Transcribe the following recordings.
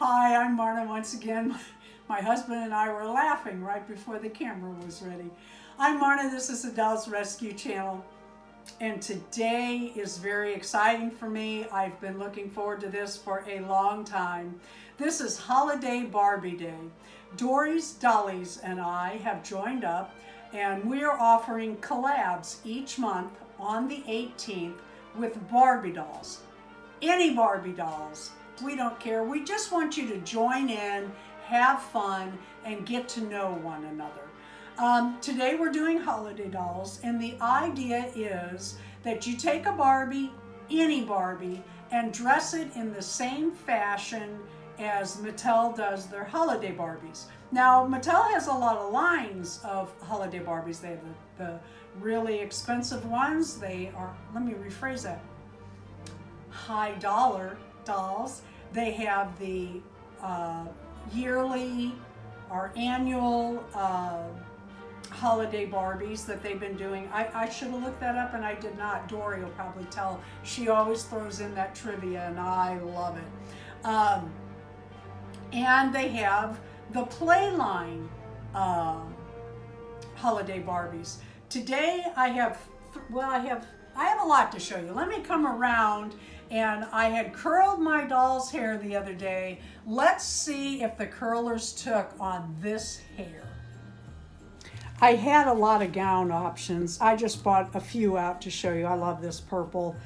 Hi, I'm Marna once again. My husband and I were laughing right before the camera was ready. I'm Marna, this is the Dolls Rescue Channel. And today is very exciting for me. I've been looking forward to this for a long time. This is Holiday Barbie Day. Dory's Dollies and I have joined up and we are offering collabs each month on the 18th with Barbie dolls. Any Barbie dolls. We don't care. We just want you to join in, have fun, and get to know one another. Today we're doing holiday dolls, and the idea is that you take a Barbie, any Barbie, and dress it in the same fashion as Mattel does their holiday Barbies. Now, Mattel has a lot of lines of holiday Barbies. They have the really expensive ones. They are, let me rephrase that, high dollar dolls. They have the yearly or annual holiday Barbies that they've been doing. I should have looked that up and I did not. Dory will probably tell. She always throws in that trivia and I love it. And they have the Playline holiday Barbies. Today I have, I have a lot to show you. Let me come around. And I had curled my doll's hair the other day. Let's see if the curlers took on this hair. I had a lot of gown options. I just bought a few out to show you. I love this purple.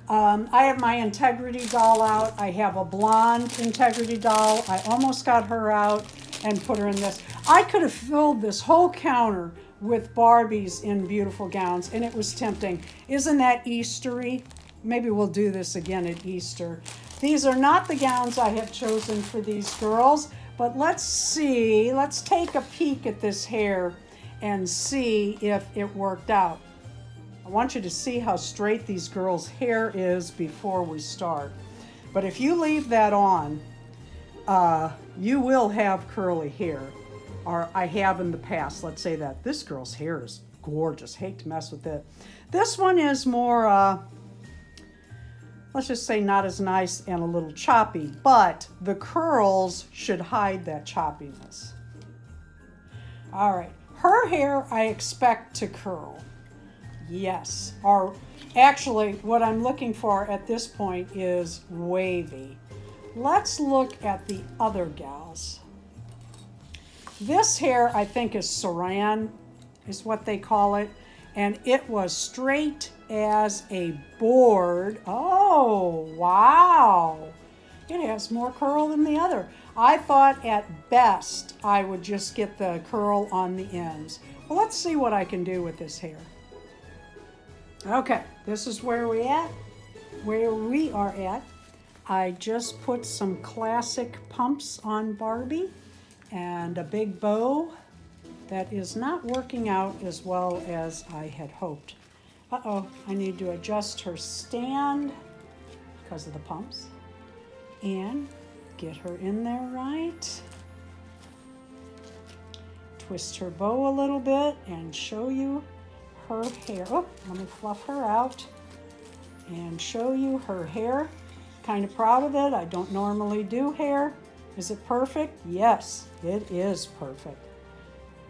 I have my Integrity doll out. I have a blonde Integrity doll. I almost got her out and put her in this. I could have filled this whole counter with Barbies in beautiful gowns, and it was tempting. Isn't that Eastery? Maybe we'll do this again at Easter. These are not the gowns I have chosen for these girls, but let's see. Let's take a peek at this hair and see if it worked out. I want you to see how straight these girls' hair is before we start. But if you leave that on, you will have curly hair, or I have in the past. Let's say that. This girl's hair is gorgeous. Hate to mess with it. This one is more, let's just say not as nice and a little choppy, but the curls should hide that choppiness. All right, her hair I expect to curl. Yes, or actually what I'm looking for at this point is wavy. Let's look at the other gals. This hair I think is saran, is what they call it, and it was straight as a board. Oh, wow. It has more curl than the other. I thought at best I would just get the curl on the ends. Well, let's see what I can do with this hair. Okay, this is where we are at. I just put some classic pumps on Barbie and a big bow that is not working out as well as I had hoped. Uh-oh, I need to adjust her stand because of the pumps and get her in there right. Twist her bow a little bit and show you her hair. Oh, let me fluff her out and show you her hair. Kind of proud of it. I don't normally do hair. Is it perfect? Yes, it is perfect.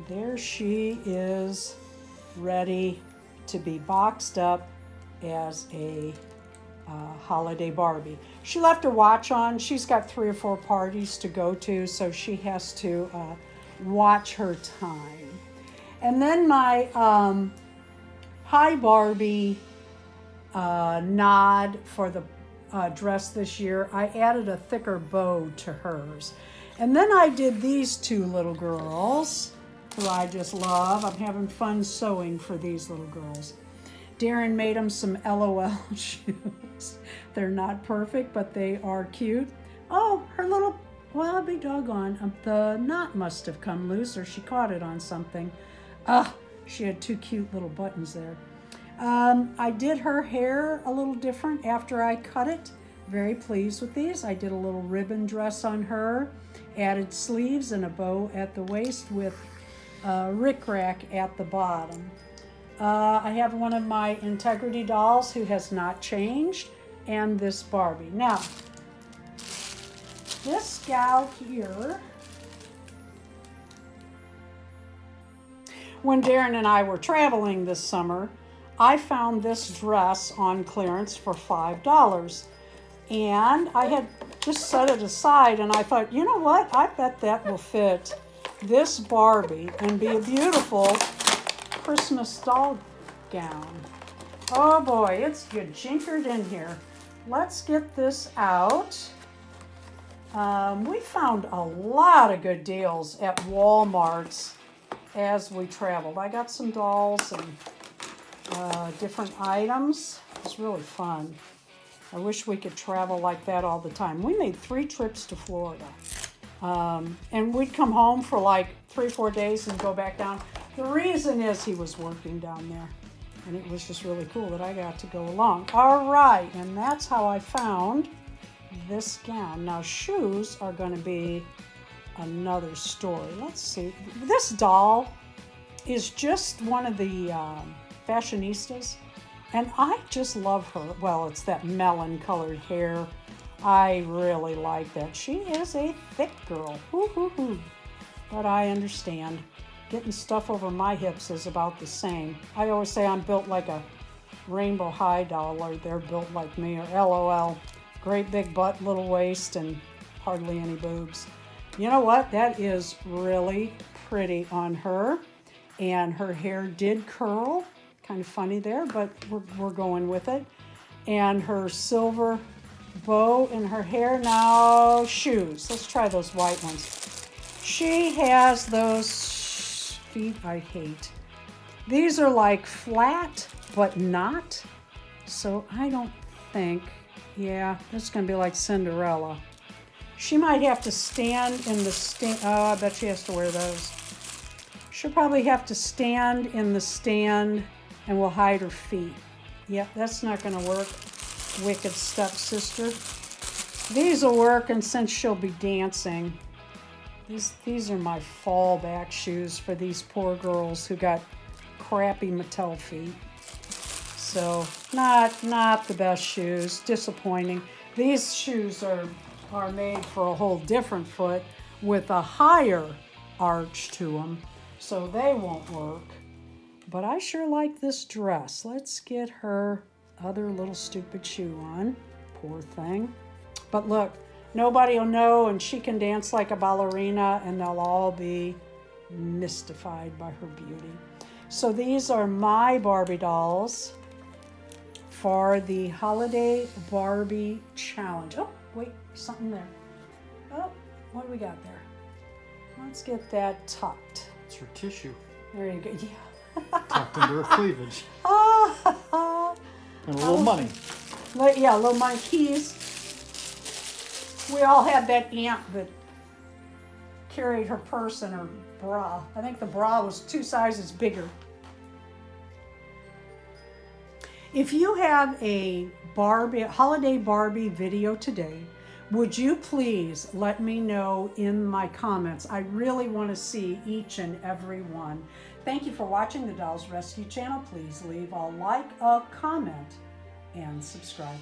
There she is, ready to be boxed up as a holiday Barbie. She left her watch on. She's got 3 or 4 parties to go to, so she has to watch her time. And then my Hi Barbie nod for the dress this year, I added a thicker bow to hers. And then I did these 2 little girls who I just love. I'm having fun sewing for these little girls. Darren made them some LOL shoes. They're not perfect, but they are cute. Oh, her little, well, I'll be doggone. The knot must have come loose or she caught it on something. She had 2 cute little buttons there. I did her hair a little different after I cut it. Very pleased with these. I did a little ribbon dress on her, added sleeves and a bow at the waist with rickrack at the bottom. I have one of my Integrity dolls who has not changed, and this Barbie. Now, this gal here, when Darren and I were traveling this summer, I found this dress on clearance for $5. And I had just set it aside and I thought, you know what? I bet that will fit this Barbie and be a beautiful Christmas doll gown. Oh boy, it's good jinkered in here. Let's get this out. We found a lot of good deals at Walmart's as we traveled. I got some dolls and different items. It was really fun. I wish we could travel like that all the time. We made 3 trips to Florida. And we'd come home for like 3-4 days and go back down. The reason is he was working down there. And it was just really cool that I got to go along. All right, and that's how I found this gown. Now shoes are gonna be another story. Let's see. This doll is just one of the fashionistas. And I just love her. Well, it's that melon colored hair. I really like that. She is a thick girl. Woo-hoo-hoo. But I understand. Getting stuff over my hips is about the same. I always say I'm built like a Rainbow High doll, or they're built like me, or LOL. Great big butt, little waist, and hardly any boobs. You know what? That is really pretty on her. And her hair did curl. Kind of funny there, but we're going with it. And her silver bow in her hair. Now, shoes. Let's try those white ones. She has those feet I hate. These are like flat, but not. So I don't think, yeah, this is going to be like Cinderella. She might have to stand in the stand. Oh, I bet she has to wear those. She'll probably have to stand in the stand and we'll hide her feet. Yep, that's not going to work. Wicked stepsister. These will work, and since she'll be dancing, these are my fallback shoes for these poor girls who got crappy Mattel feet. So not the best shoes. Disappointing. These shoes are made for a whole different foot with a higher arch to them, so they won't work. But I sure like this dress. Let's get her other little stupid shoe on. Poor thing. But look, nobody will know, and she can dance like a ballerina, and they'll all be mystified by her beauty. So these are my Barbie dolls for the Holiday Barbie Challenge. Oh, wait, something there. Oh, what do we got there? Let's get that tucked. It's her tissue. There you go. Yeah. Tucked into her cleavage. And a little money. Yeah, a little money. Keys. We all had that aunt that carried her purse and her bra. I think the bra was 2 sizes bigger. If you have a Holiday Barbie video today, would you please let me know in my comments? I really want to see each and every one. Thank you for watching the Dolls Rescue channel. Please leave a like, a comment, and subscribe.